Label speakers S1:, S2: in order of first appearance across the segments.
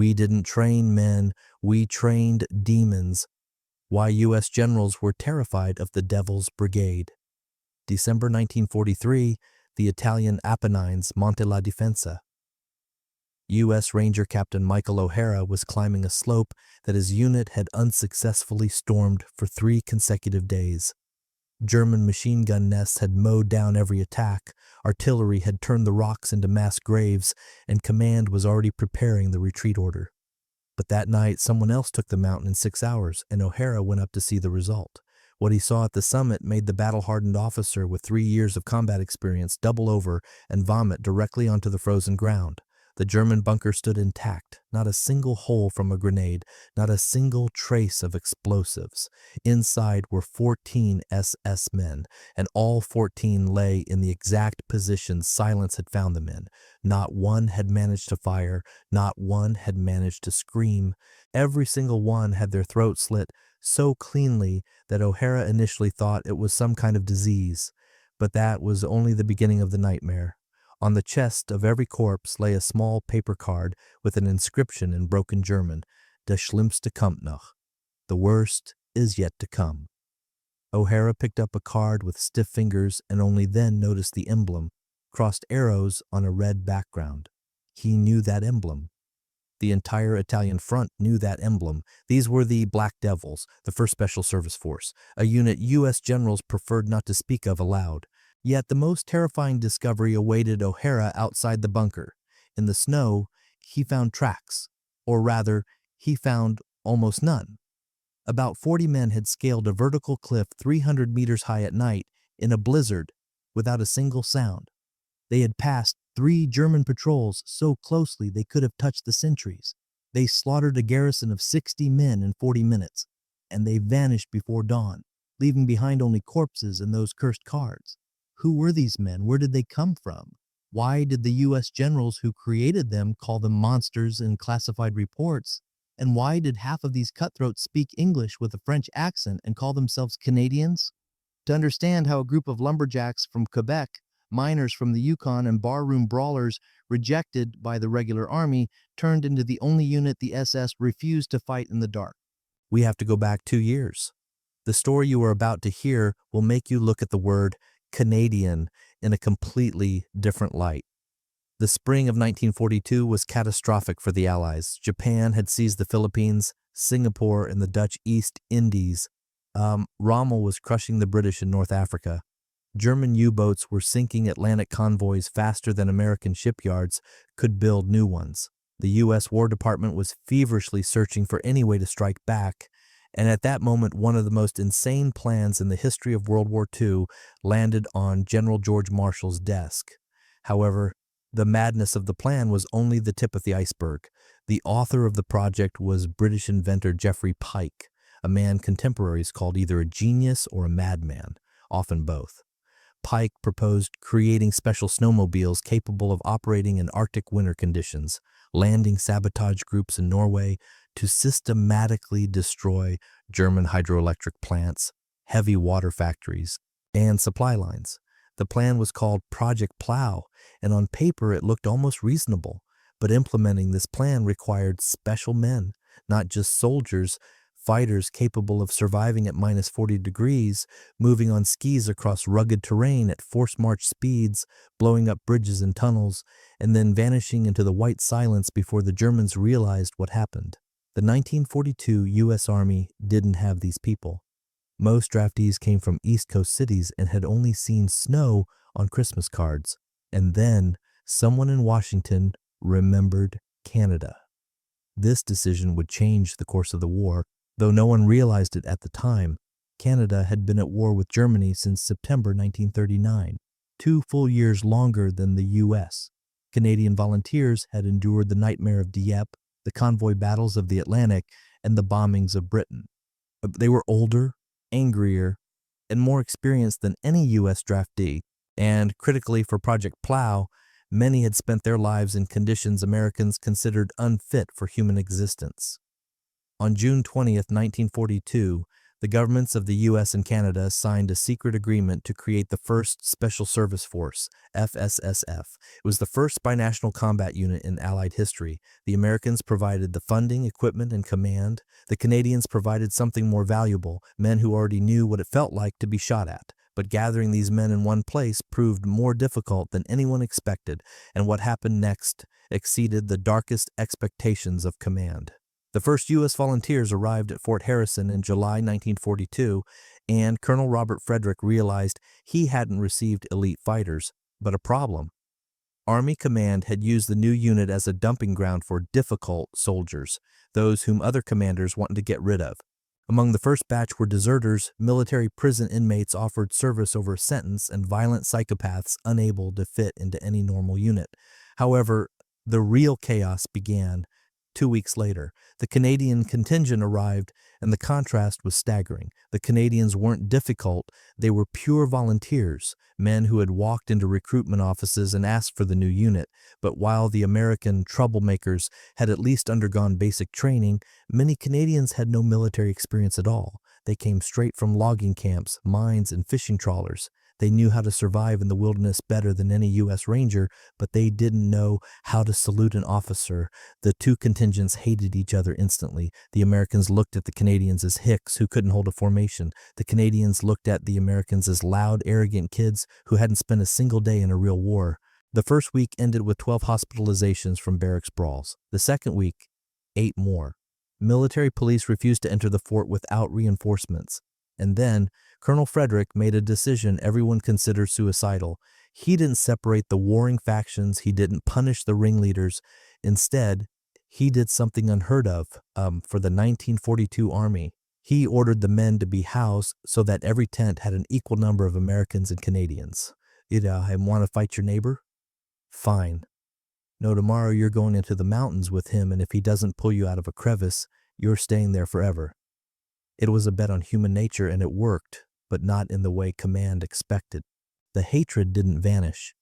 S1: "We didn't train men, we trained demons." Why U.S. generals were terrified of the Devil's Brigade. December 1943, the Italian Apennines, Monte La Difensa. U.S. Ranger Captain Michael O'Hara was climbing a slope that his unit had unsuccessfully stormed for 3 consecutive days. German machine gun nests had mowed down every attack, artillery had turned the rocks into mass graves, and command was already preparing the retreat order. But that night, someone else took the mountain in 6 hours, and O'Hara went up to see the result. What he saw at the summit made the battle-hardened officer with 3 years of combat experience double over and vomit directly onto the frozen ground. The German bunker stood intact, not a single hole from a grenade, not a single trace of explosives. Inside were 14 SS men, and all 14 lay in the exact position silence had found them in. Not one had managed to fire, not one had managed to scream. Every single one had their throat slit so cleanly that O'Hara initially thought it was some kind of disease. But that was only the beginning of the nightmare. On the chest of every corpse lay a small paper card with an inscription in broken German, "Das Schlimmste kommt noch." The worst is yet to come. O'Hara picked up a card with stiff fingers and only then noticed the emblem, crossed arrows on a red background. He knew that emblem. The entire Italian front knew that emblem. These were the Black Devils, the 1st Special Service Force, a unit U.S. generals preferred not to speak of aloud. Yet the most terrifying discovery awaited O'Hara outside the bunker. In the snow, he found tracks, or rather, he found almost none. About 40 men had scaled a vertical cliff 300 meters high at night in a blizzard without a single sound. They had passed 3 German patrols so closely they could have touched the sentries. They slaughtered a garrison of 60 men in 40 minutes, and they vanished before dawn, leaving behind only corpses and those cursed cards. Who were these men? Where did they come from? Why did the U.S. generals who created them call them monsters in classified reports? And why did half of these cutthroats speak English with a French accent and call themselves Canadians? To understand how a group of lumberjacks from Quebec, miners from the Yukon, and barroom brawlers rejected by the regular army turned into the only unit the SS refused to fight in the dark. We have to go back 2 years. The story you are about to hear will make you look at the word Canadian in a completely different light. The spring of 1942 was catastrophic for the Allies. Japan had seized the Philippines, Singapore, and the Dutch East Indies. Rommel was crushing the British in North Africa. German U-boats were sinking Atlantic convoys faster than American shipyards could build new ones. The U.S. War Department was feverishly searching for any way to strike back, and at that moment one of the most insane plans in the history of World War II landed on General George Marshall's desk. However, the madness of the plan was only the tip of the iceberg. The author of the project was British inventor Geoffrey Pike, a man contemporaries called either a genius or a madman, often both. Pike proposed creating special snowmobiles capable of operating in Arctic winter conditions, landing sabotage groups in Norway to systematically destroy German hydroelectric plants, heavy water factories, and supply lines. The plan was called Project Plow, and on paper it looked almost reasonable, but implementing this plan required special men, not just soldiers, fighters capable of surviving at minus 40 degrees, moving on skis across rugged terrain at forced march speeds, blowing up bridges and tunnels, and then vanishing into the white silence before the Germans realized what happened. The 1942 U.S. Army didn't have these people. Most draftees came from East Coast cities and had only seen snow on Christmas cards. And then someone in Washington remembered Canada. This decision would change the course of the war. Though no one realized it at the time, Canada had been at war with Germany since September 1939, 2 full years longer than the U.S. Canadian volunteers had endured the nightmare of Dieppe, the convoy battles of the Atlantic, and the bombings of Britain. They were older, angrier, and more experienced than any U.S. draftee, and critically for Project Plow, many had spent their lives in conditions Americans considered unfit for human existence. On June 20th, 1942, The governments of the US and Canada signed a secret agreement to create the first Special Service Force, FSSF. It was the first binational combat unit in Allied history. The Americans provided the funding, equipment, and command. The Canadians provided something more valuable, men who already knew what it felt like to be shot at. But gathering these men in one place proved more difficult than anyone expected, and what happened next exceeded the darkest expectations of command. The first U.S. volunteers arrived at Fort Harrison in July 1942, and Colonel Robert Frederick realized he hadn't received elite fighters, but a problem. Army Command had used the new unit as a dumping ground for difficult soldiers, those whom other commanders wanted to get rid of. Among the first batch were deserters, military prison inmates offered service over a sentence, and violent psychopaths unable to fit into any normal unit. However, the real chaos began 2 weeks later. The Canadian contingent arrived, and the contrast was staggering. The Canadians weren't difficult, they were pure volunteers, men who had walked into recruitment offices and asked for the new unit. But while the American troublemakers had at least undergone basic training, many Canadians had no military experience at all. They came straight from logging camps, mines, and fishing trawlers. They knew how to survive in the wilderness better than any U.S. Ranger, but they didn't know how to salute an officer. The two contingents hated each other instantly. The Americans looked at the Canadians as hicks who couldn't hold a formation. The Canadians looked at the Americans as loud, arrogant kids who hadn't spent a single day in a real war. The first week ended with 12 hospitalizations from barracks brawls. The second week, 8 more. Military police refused to enter the fort without reinforcements. And then, Colonel Frederick made a decision everyone considered suicidal. He didn't separate the warring factions, he didn't punish the ringleaders. Instead, he did something unheard of for the 1942 Army. He ordered the men to be housed so that every tent had an equal number of Americans and Canadians. Want to fight your neighbor? Fine. No, tomorrow you're going into the mountains with him, and if he doesn't pull you out of a crevice, you're staying there forever. It was a bet on human nature, and it worked, but not in the way command expected. The hatred didn't vanish,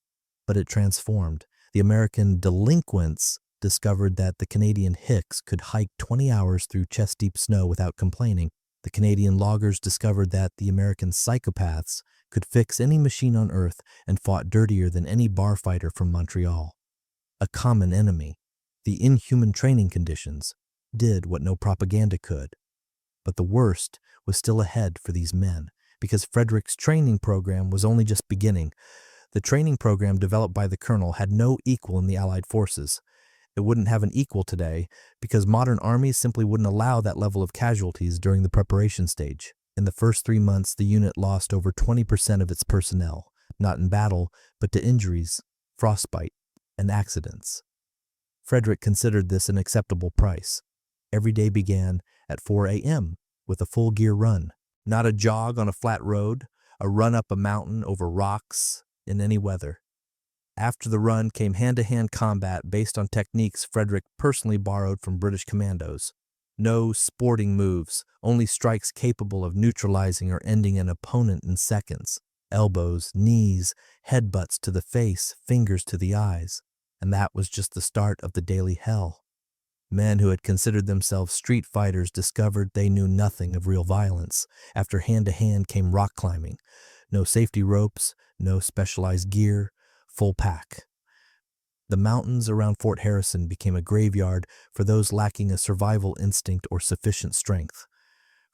S1: but it transformed. The American delinquents discovered that the Canadian hicks could hike 20 hours through chest-deep snow without complaining. The Canadian loggers discovered that the American psychopaths could fix any machine on Earth and fought dirtier than any bar fighter from Montreal. A common enemy, the inhuman training conditions, did what no propaganda could. But the worst was still ahead for these men, because Frederick's training program was only just beginning. The training program developed by the colonel had no equal in the Allied forces. It wouldn't have an equal today, because modern armies simply wouldn't allow that level of casualties during the preparation stage. In the first 3 months, the unit lost over 20% of its personnel, not in battle, but to injuries, frostbite, and accidents. Frederick considered this an acceptable price. Every day began at 4 a.m. with a full gear run. Not a jog on a flat road, a run up a mountain over rocks in any weather. After the run came hand-to-hand combat based on techniques Frederick personally borrowed from British commandos. No sporting moves, only strikes capable of neutralizing or ending an opponent in seconds. Elbows, knees, headbutts to the face, fingers to the eyes. And that was just the start of the daily hell. Men who had considered themselves street fighters discovered they knew nothing of real violence. After hand-to-hand came rock climbing. No safety ropes, no specialized gear, full pack. The mountains around Fort Harrison became a graveyard for those lacking a survival instinct or sufficient strength.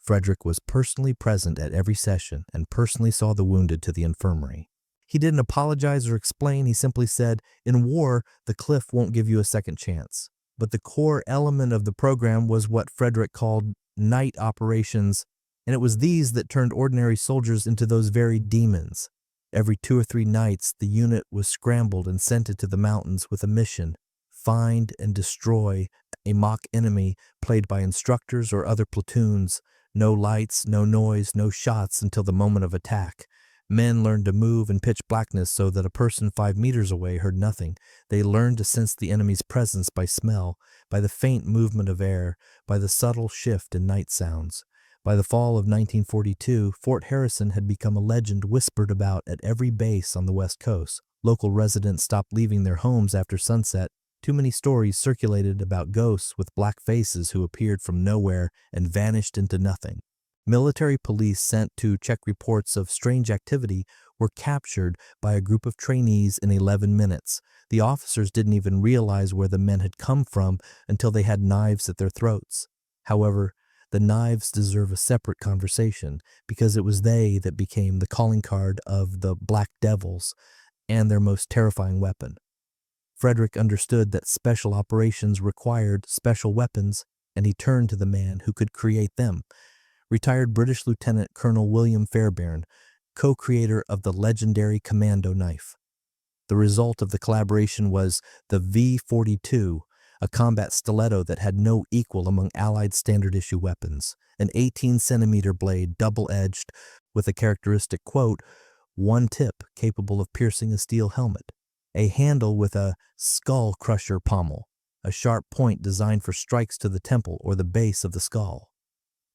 S1: Frederick was personally present at every session and personally saw the wounded to the infirmary. He didn't apologize or explain, he simply said, "In war, the cliff won't give you a second chance." But the core element of the program was what Frederick called night operations, and it was these that turned ordinary soldiers into those very demons. Every 2 or 3 nights, the unit was scrambled and sent into the mountains with a mission: find and destroy a mock enemy played by instructors or other platoons. No lights, no noise, no shots until the moment of attack. Men learned to move in pitch blackness so that a person 5 meters away heard nothing. They learned to sense the enemy's presence by smell, by the faint movement of air, by the subtle shift in night sounds. By the fall of 1942, Fort Harrison had become a legend whispered about at every base on the West Coast. Local residents stopped leaving their homes after sunset. Too many stories circulated about ghosts with black faces who appeared from nowhere and vanished into nothing. Military police sent to check reports of strange activity were captured by a group of trainees in 11 minutes. The officers didn't even realize where the men had come from until they had knives at their throats. However, the knives deserve a separate conversation because it was they that became the calling card of the Black Devils and their most terrifying weapon. Frederick understood that special operations required special weapons, and he turned to the man who could create them, retired British Lieutenant Colonel William Fairbairn, co-creator of the legendary commando knife. The result of the collaboration was the V-42, a combat stiletto that had no equal among Allied standard-issue weapons, an 18-centimeter blade double-edged with a characteristic, quote, one tip capable of piercing a steel helmet, a handle with a skull crusher pommel, a sharp point designed for strikes to the temple or the base of the skull.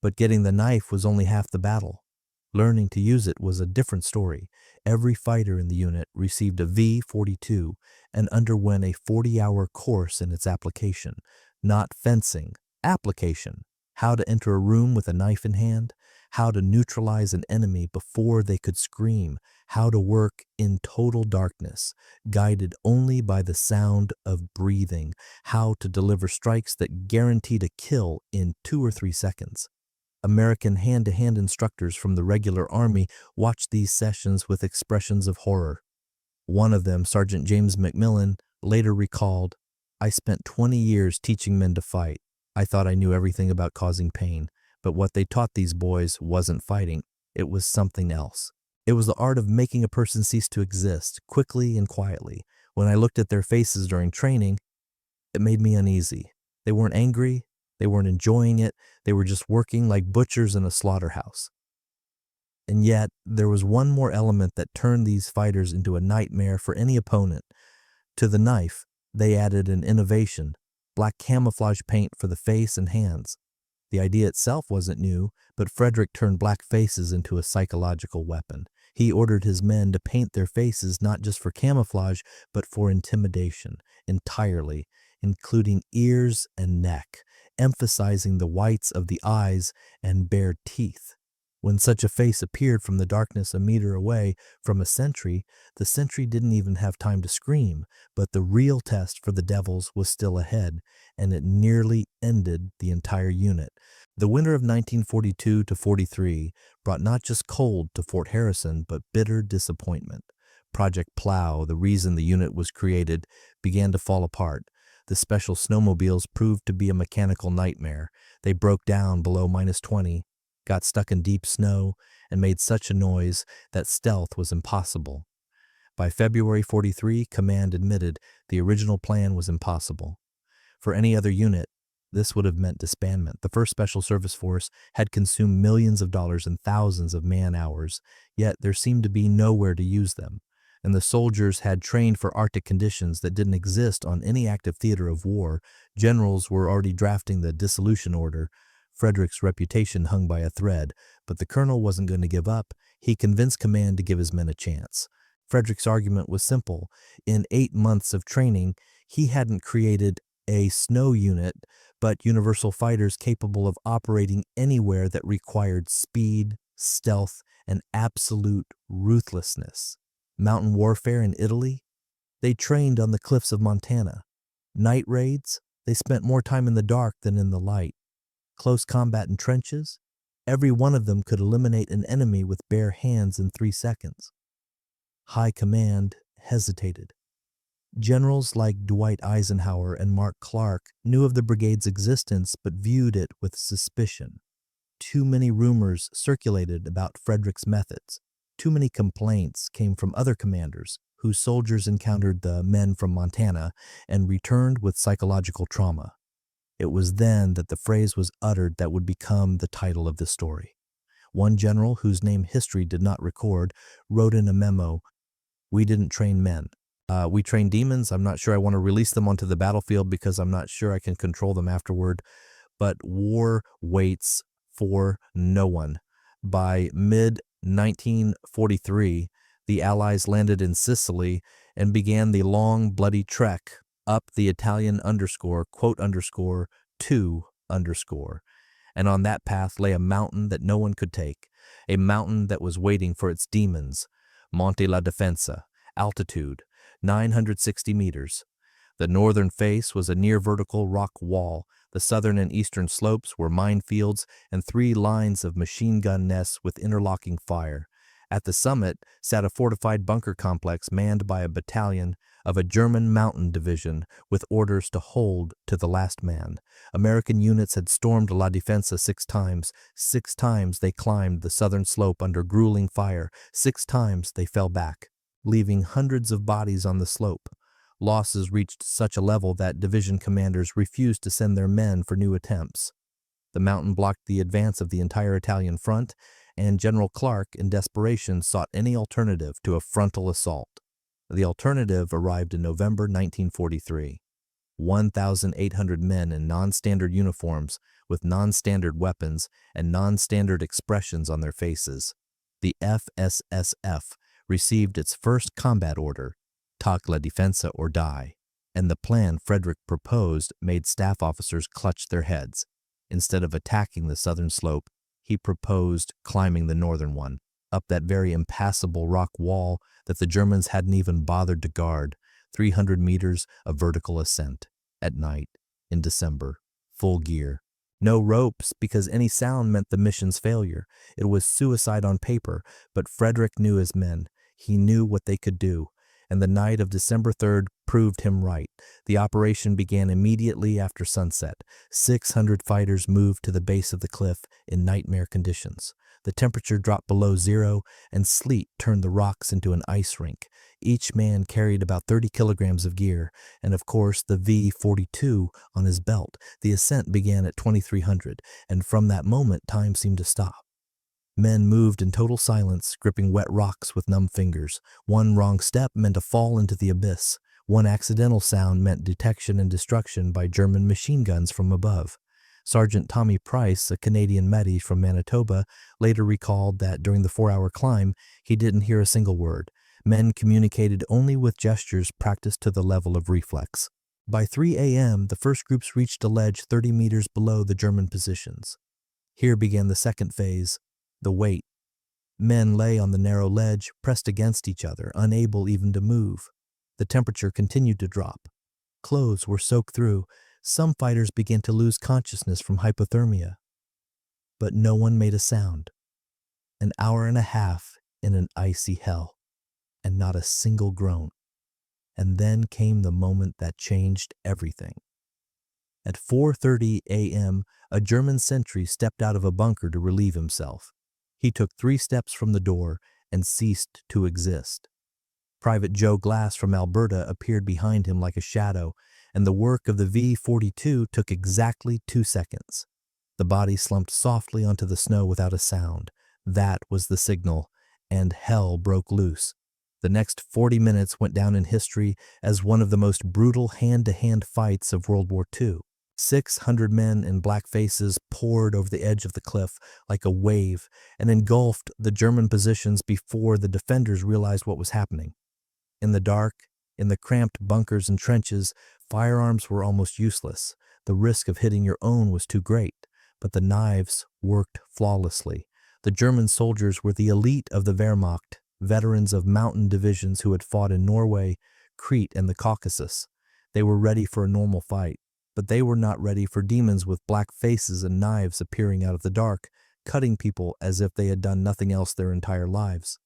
S1: But getting the knife was only half the battle. Learning to use it was a different story. Every fighter in the unit received a V-42 and underwent a 40-hour course in its application. Not fencing, application. How to enter a room with a knife in hand, how to neutralize an enemy before they could scream, how to work in total darkness, guided only by the sound of breathing, how to deliver strikes that guaranteed a kill in 2 or 3 seconds. American hand-to-hand instructors from the regular army watched these sessions with expressions of horror. One of them, Sergeant James McMillan, later recalled, "I spent 20 years teaching men to fight. I thought I knew everything about causing pain, but what they taught these boys wasn't fighting. It was something else. It was the art of making a person cease to exist, quickly and quietly. When I looked at their faces during training, it made me uneasy. They weren't angry. They weren't enjoying it. They were just working like butchers in a slaughterhouse." And yet, there was one more element that turned these fighters into a nightmare for any opponent. To the knife, they added an innovation, black camouflage paint for the face and hands. The idea itself wasn't new, but Frederick turned black faces into a psychological weapon. He ordered his men to paint their faces not just for camouflage, but for intimidation, entirely, including ears and neck, emphasizing the whites of the eyes and bare teeth. When such a face appeared from the darkness a meter away from a sentry, the sentry didn't even have time to scream, but the real test for the devils was still ahead, and it nearly ended the entire unit. The winter of 1942 to 43 brought not just cold to Fort Harrison, but bitter disappointment. Project Plow, the reason the unit was created, began to fall apart. The special snowmobiles proved to be a mechanical nightmare. They broke down below -20, got stuck in deep snow, and made such a noise that stealth was impossible. By February 43, Command admitted the original plan was impossible. For any other unit, this would have meant disbandment. The 1st Special Service Force had consumed millions of dollars and thousands of man-hours, yet there seemed to be nowhere to use them. And the soldiers had trained for Arctic conditions that didn't exist on any active theater of war. Generals were already drafting the dissolution order. Frederick's reputation hung by a thread, but the colonel wasn't going to give up. He convinced Command to give his men a chance. Frederick's argument was simple. In 8 months of training, he hadn't created a snow unit, but universal fighters capable of operating anywhere that required speed, stealth, and absolute ruthlessness. Mountain warfare in Italy? They trained on the cliffs of Montana. Night raids? They spent more time in the dark than in the light. Close combat in trenches? Every one of them could eliminate an enemy with bare hands in 3 seconds. High Command hesitated. Generals like Dwight Eisenhower and Mark Clark knew of the brigade's existence but viewed it with suspicion. Too many rumors circulated about Frederick's methods. Too many complaints came from other commanders whose soldiers encountered the men from Montana and returned with psychological trauma. It was then that the phrase was uttered that would become the title of this story. One general, whose name history did not record, wrote in a memo, "We didn't train men. We trained demons. I'm not sure I want to release them onto the battlefield because I'm not sure I can control them afterward. But war waits for no one." By mid-1943, the Allies landed in Sicily and began the long, bloody trek up the Italian _quote_2_. and on that path lay a mountain that no one could take, a mountain that was waiting for its demons. Monte La Difensa, altitude 960 meters. The northern face was a near-vertical rock wall. The southern and eastern slopes were minefields and 3 lines of machine gun nests with interlocking fire. At the summit sat a fortified bunker complex manned by a battalion of a German mountain division with orders to hold to the last man. American units had stormed La Difensa 6 times. 6 times they climbed the southern slope under grueling fire. 6 times they fell back, leaving hundreds of bodies on the slope. Losses reached such a level that division commanders refused to send their men for new attempts. The mountain blocked the advance of the entire Italian front, and General Clark, in desperation, sought any alternative to a frontal assault. The alternative arrived in November 1943. 1,800 men in non-standard uniforms with non-standard weapons and non-standard expressions on their faces. The FSSF received its first combat order, "Tac la Difensa or die," and the plan Frederick proposed made staff officers clutch their heads. Instead of attacking the southern slope, he proposed climbing the northern one, up that very impassable rock wall that the Germans hadn't even bothered to guard, 300 meters of vertical ascent, at night, in December, full gear. No ropes, because any sound meant the mission's failure. It was suicide on paper, but Frederick knew his men. He knew what they could do, and the night of December 3rd proved him right. The operation began immediately after sunset. 600 fighters moved to the base of the cliff in nightmare conditions. The temperature dropped below zero, and sleet turned the rocks into an ice rink. Each man carried about 30 kilograms of gear, and of course the V-42 on his belt. The ascent began at 2300, and from that moment time seemed to stop. Men moved in total silence, gripping wet rocks with numb fingers. One wrong step meant a fall into the abyss. One accidental sound meant detection and destruction by German machine guns from above. Sergeant Tommy Price, a Canadian Métis from Manitoba, later recalled that during the 4-hour climb, he didn't hear a single word. Men communicated only with gestures practiced to the level of reflex. By 3 a.m., the first groups reached a ledge 30 meters below the German positions. Here began the second phase, the wait. Men lay on the narrow ledge, pressed against each other, unable even to move. The temperature continued to drop. Clothes were soaked through. Some fighters began to lose consciousness from hypothermia. But no one made a sound. An hour and a half in an icy hell, and not a single groan. And then came the moment that changed everything. At 4:30 a.m., a German sentry stepped out of a bunker to relieve himself. He took 3 steps from the door and ceased to exist. Private Joe Glass from Alberta appeared behind him like a shadow, and the work of the V-42 took exactly 2 seconds. The body slumped softly onto the snow without a sound. That was the signal, and hell broke loose. The next 40 minutes went down in history as one of the most brutal hand-to-hand fights of World War II. 600 men in black faces poured over the edge of the cliff like a wave and engulfed the German positions before the defenders realized what was happening. In the dark, in the cramped bunkers and trenches, firearms were almost useless. The risk of hitting your own was too great, but the knives worked flawlessly. The German soldiers were the elite of the Wehrmacht, veterans of mountain divisions who had fought in Norway, Crete, and the Caucasus. They were ready for a normal fight, but they were not ready for demons with black faces and knives appearing out of the dark, cutting people as if they had done nothing else their entire lives.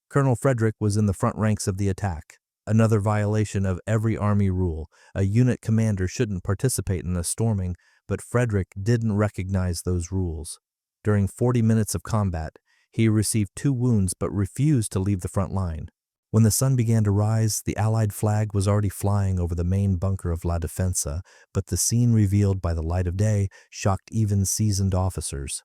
S1: Colonel Frederick was in the front ranks of the attack. Another violation of every army rule. A unit commander shouldn't participate in a storming, but Frederick didn't recognize those rules. During 40 minutes of combat, he received 2 wounds but refused to leave the front line. When the sun began to rise, the Allied flag was already flying over the main bunker of La Difensa, but the scene revealed by the light of day shocked even seasoned officers.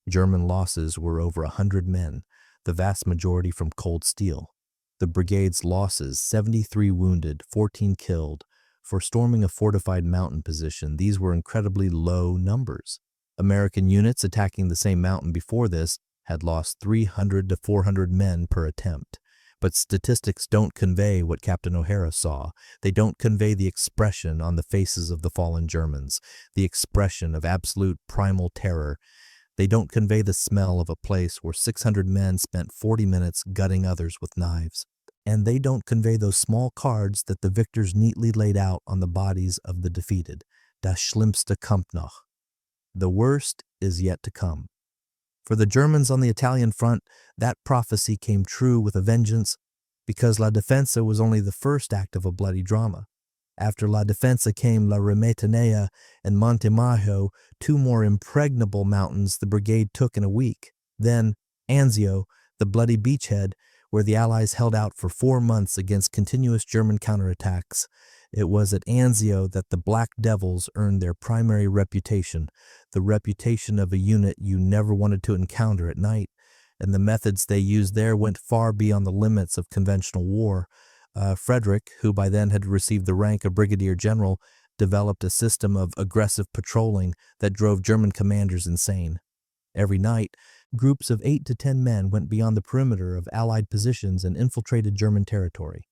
S1: German losses were over 100 men, the vast majority from cold steel. The brigade's losses, 73 wounded, 14 killed. For storming a fortified mountain position, these were incredibly low numbers. American units attacking the same mountain before this had lost 300 to 400 men per attempt. But statistics don't convey what Captain O'Hara saw. They don't convey the expression on the faces of the fallen Germans, the expression of absolute primal terror. They don't convey the smell of a place where 600 men spent 40 minutes gutting others with knives. And they don't convey those small cards that the victors neatly laid out on the bodies of the defeated. Das Schlimmste kommt noch. The worst is yet to come. For the Germans on the Italian front, that prophecy came true with a vengeance, because La Difensa was only the first act of a bloody drama. After La Difensa came La Remetanea and Monte Majo, two more impregnable mountains the brigade took in a week. Then Anzio, the bloody beachhead, where the Allies held out for 4 months against continuous German counterattacks. It was at Anzio that the Black Devils earned their primary reputation, the reputation of a unit you never wanted to encounter at night, and the methods they used there went far beyond the limits of conventional war. Frederick, who by then had received the rank of brigadier general, developed a system of aggressive patrolling that drove German commanders insane. Every night, groups of 8 to 10 men went beyond the perimeter of Allied positions and infiltrated German territory.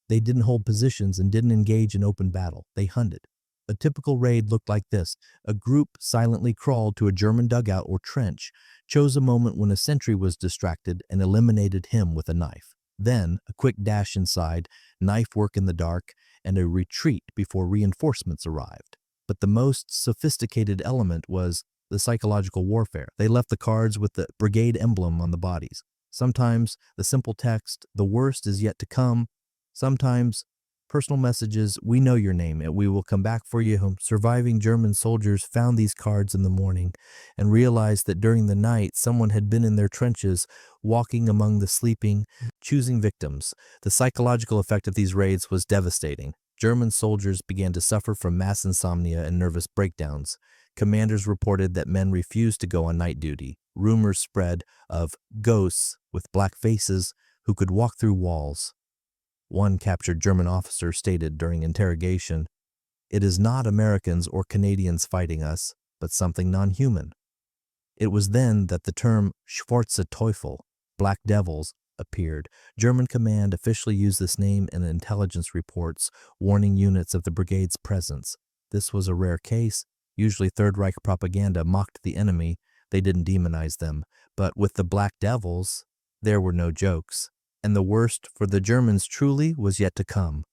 S1: They didn't hold positions and didn't engage in open battle. They hunted. A typical raid looked like this. A group silently crawled to a German dugout or trench, chose a moment when a sentry was distracted, and eliminated him with a knife. Then, a quick dash inside, knife work in the dark, and a retreat before reinforcements arrived. But the most sophisticated element was the psychological warfare. They left the cards with the brigade emblem on the bodies. Sometimes the simple text, "The worst is yet to come." Sometimes personal messages, "We know your name and we will come back for you." Surviving German soldiers found these cards in the morning and realized that during the night someone had been in their trenches, walking among the sleeping, choosing victims. The psychological effect of these raids was devastating. German soldiers began to suffer from mass insomnia and nervous breakdowns. Commanders reported that men refused to go on night duty. Rumors spread of ghosts with black faces who could walk through walls. One captured German officer stated during interrogation, "It is not Americans or Canadians fighting us, but something non-human." It was then that the term Schwarze Teufel, Black Devils, appeared. German command officially used this name in intelligence reports, warning units of the brigade's presence. This was a rare case. Usually Third Reich propaganda mocked the enemy. They didn't demonize them. But with the Black Devils, there were no jokes. And the worst for the Germans truly was yet to come.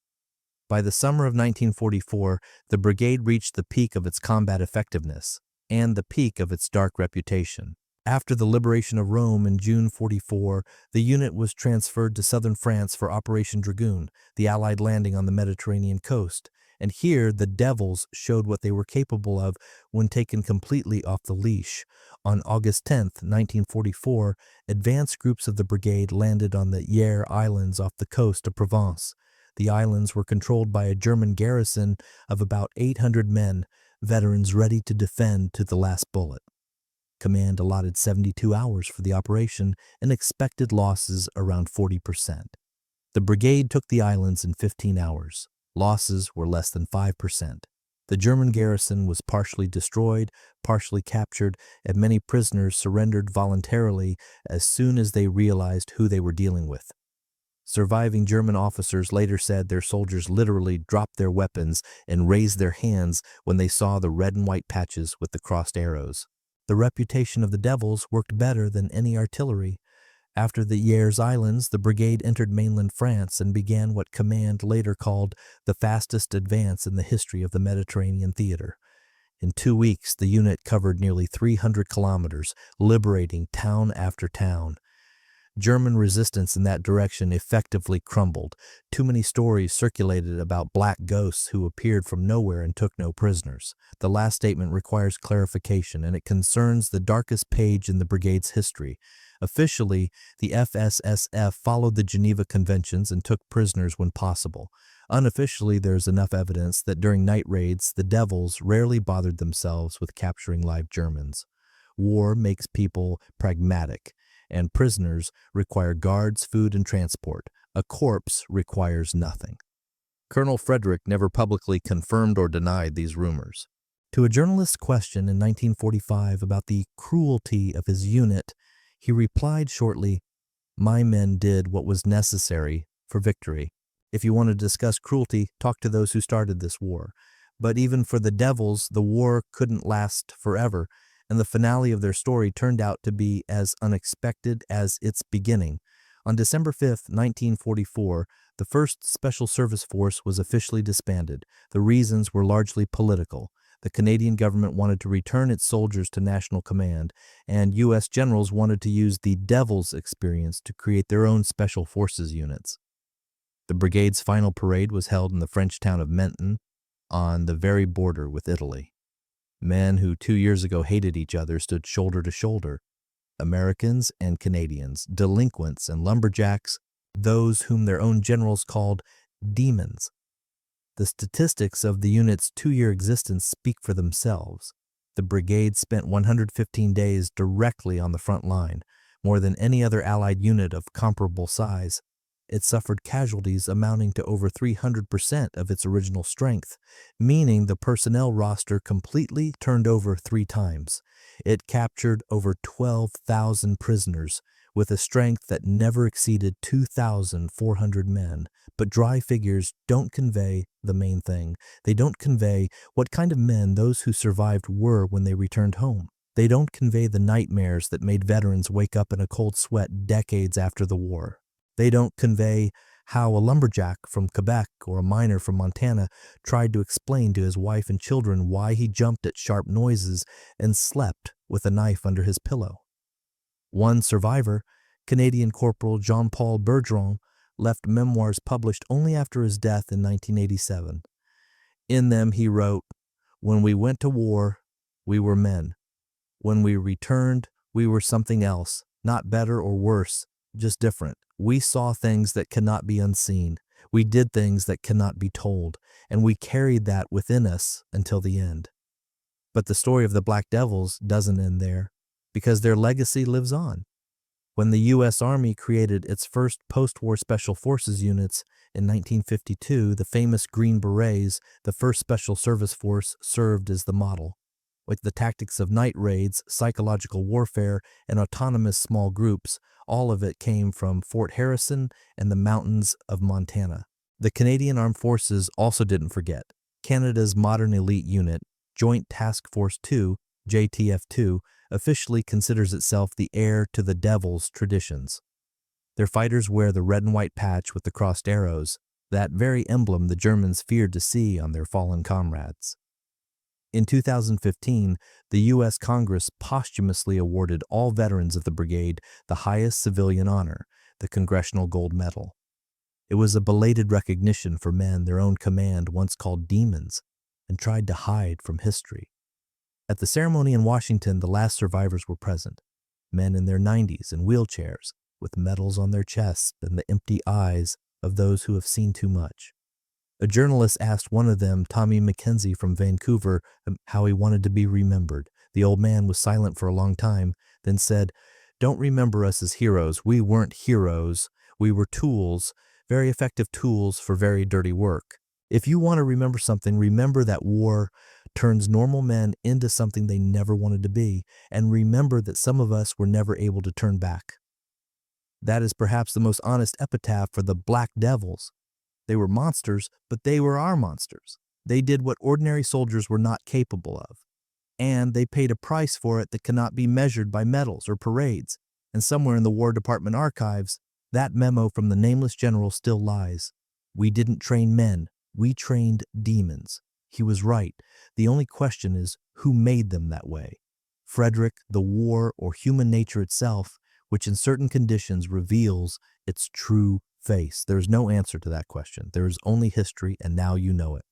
S1: By the summer of 1944, the brigade reached the peak of its combat effectiveness and the peak of its dark reputation. After the liberation of Rome in June 44, the unit was transferred to southern France for Operation Dragoon, the Allied landing on the Mediterranean coast. And here, the Devils showed what they were capable of when taken completely off the leash. On August 10, 1944, advance groups of the brigade landed on the Yare Islands off the coast of Provence. The islands were controlled by a German garrison of about 800 men, veterans ready to defend to the last bullet. Command allotted 72 hours for the operation and expected losses around 40%. The brigade took the islands in 15 hours. Losses were less than 5%. The German garrison was partially destroyed, partially captured, and many prisoners surrendered voluntarily as soon as they realized who they were dealing with. Surviving German officers later said their soldiers literally dropped their weapons and raised their hands when they saw the red and white patches with the crossed arrows. The reputation of the Devils worked better than any artillery. After the Yare Islands, the brigade entered mainland France and began what command later called the fastest advance in the history of the Mediterranean theater. In 2 weeks, the unit covered nearly 300 kilometers, liberating town after town. German resistance in that direction effectively crumbled. Too many stories circulated about black ghosts who appeared from nowhere and took no prisoners. The last statement requires clarification, and it concerns the darkest page in the brigade's history. Officially, the FSSF followed the Geneva Conventions and took prisoners when possible. Unofficially, there's enough evidence that during night raids, the Devils rarely bothered themselves with capturing live Germans. War makes people pragmatic, and prisoners require guards, food, and transport. A corpse requires nothing. Colonel Frederick never publicly confirmed or denied these rumors. To a journalist's question in 1945 about the cruelty of his unit, he replied shortly, My men did what was necessary for victory. If you want to discuss cruelty, talk to those who started this war. But even for the devils, the war couldn't last forever, and the finale of their story turned out to be as unexpected as its beginning. On December 5th, 1944, the 1st Special Service Force was officially disbanded. The reasons were largely political. The Canadian government wanted to return its soldiers to national command, and U.S. generals wanted to use the Devil's experience to create their own Special Forces units. The brigade's final parade was held in the French town of Menton, on the very border with Italy. Men who 2 years ago hated each other stood shoulder to shoulder. Americans and Canadians, delinquents and lumberjacks, those whom their own generals called demons. The statistics of the unit's 2-year existence speak for themselves. The brigade spent 115 days directly on the front line, more than any other Allied unit of comparable size. It suffered casualties amounting to over 300% of its original strength, meaning the personnel roster completely turned over 3 times. It captured over 12,000 prisoners, with a strength that never exceeded 2,400 men. But dry figures don't convey the main thing. They don't convey what kind of men those who survived were when they returned home. They don't convey the nightmares that made veterans wake up in a cold sweat decades after the war. They don't convey how a lumberjack from Quebec or a miner from Montana tried to explain to his wife and children why he jumped at sharp noises and slept with a knife under his pillow. One survivor, Canadian Corporal Jean-Paul Bergeron, left memoirs published only after his death in 1987. In them he wrote, "When we went to war, we were men. When we returned, we were something else, not better or worse, just different. We saw things that cannot be unseen. We did things that cannot be told, and we carried that within us until the end." But the story of the Black Devils doesn't end there, because their legacy lives on. When the U.S. Army created its first post-war Special Forces units in 1952, the famous Green Berets, the 1st Special Service Force, served as the model. With the tactics of night raids, psychological warfare, and autonomous small groups, all of it came from Fort Harrison and the mountains of Montana. The Canadian Armed Forces also didn't forget. Canada's modern elite unit, Joint Task Force 2, JTF-2, officially considers itself the heir to the Devil's traditions. Their fighters wear the red and white patch with the crossed arrows, that very emblem the Germans feared to see on their fallen comrades. In 2015, the U.S. Congress posthumously awarded all veterans of the brigade the highest civilian honor, the Congressional Gold Medal. It was a belated recognition for men their own command once called demons and tried to hide from history. At the ceremony in Washington, the last survivors were present, men in their 90s in wheelchairs, with medals on their chests and the empty eyes of those who have seen too much. A journalist asked one of them, Tommy McKenzie from Vancouver, how he wanted to be remembered. The old man was silent for a long time, then said, "Don't remember us as heroes. We weren't heroes. We were tools, very effective tools for very dirty work. If you want to remember something, remember that war turns normal men into something they never wanted to be, and remember that some of us were never able to turn back." That is perhaps the most honest epitaph for the Black Devils. They were monsters, but they were our monsters. They did what ordinary soldiers were not capable of, and they paid a price for it that cannot be measured by medals or parades. And somewhere in the War Department archives, that memo from the nameless general still lies. "We didn't train men, we trained demons." He was right. The only question is, who made them that way? Frederick, the war, or human nature itself, which in certain conditions reveals its true face? There is no answer to that question. There is only history, and now you know it.